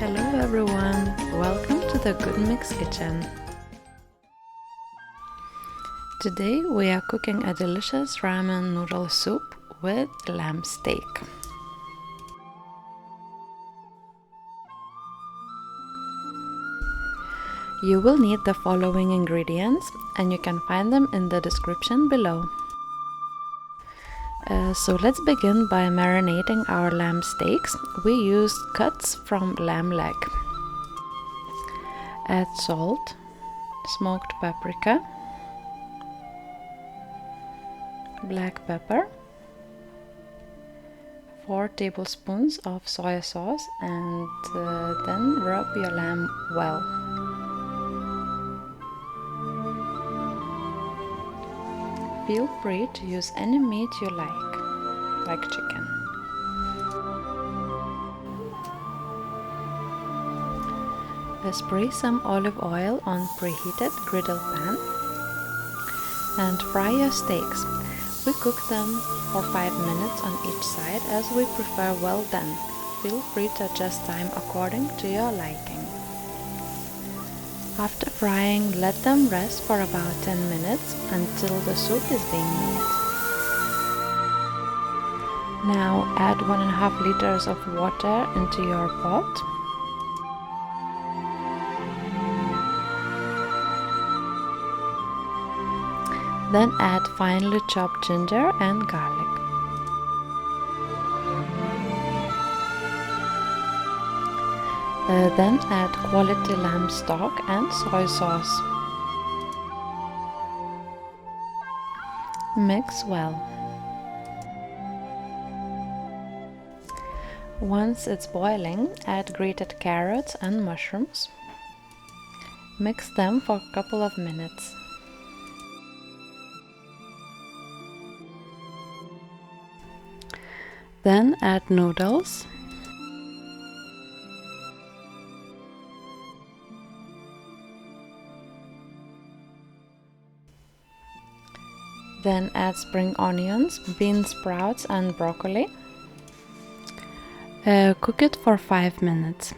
Hello everyone, welcome to the Good Mix Kitchen. Today we are cooking a delicious ramen noodle soup with lamb steak. You will need the following ingredients and you can find them in the description below. So let's begin by marinating our lamb steaks. We used cuts from lamb leg. Add salt, smoked paprika, black pepper, 4 tablespoons of soy sauce, and then rub your lamb well. Feel free to use any meat you like chicken. Spray some olive oil on preheated griddle pan and fry your steaks. We cook them for 5 minutes on each side as we prefer well done. Feel free to adjust time according to your liking. After frying, let them rest for about 10 minutes until the soup is being made. Now add 1.5 liters of water into your pot. Then add finely chopped ginger and garlic. Then add quality lamb stock and soy sauce. Mix well. Once it's boiling, add grated carrots and mushrooms. Mix them for a couple of minutes. Then add noodles. Then add spring onions, bean sprouts and broccoli. Cook it for 5 minutes.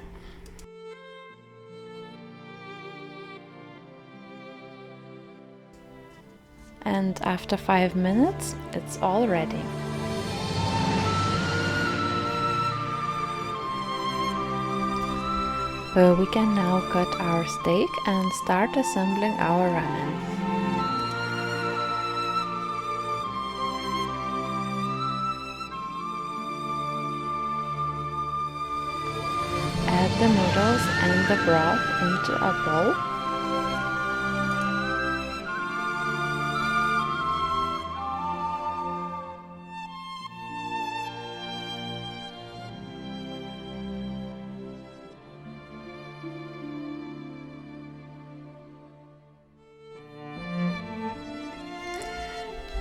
And after 5 minutes, it's all ready. We can now cut our steak and start assembling our ramen. Add the noodles and the broth into a bowl.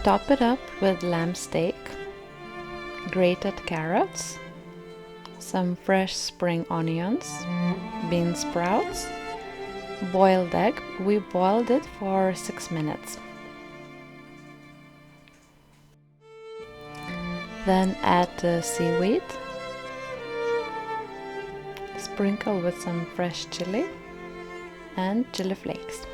Top it up with lamb steak, grated carrots, some fresh spring onions, bean sprouts, boiled egg. We boiled it for 6 minutes. Then add the seaweed, sprinkle with some fresh chili and chili flakes.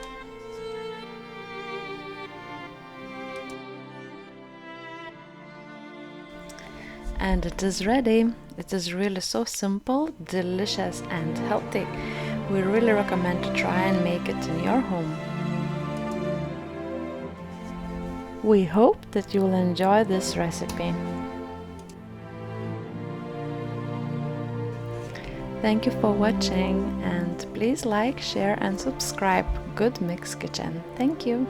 And it is ready. It is really so simple, delicious and healthy. We really recommend to try and make it in your home. We hope that you will enjoy this recipe. Thank you for watching and please like, share and subscribe Good Mix Kitchen. Thank you.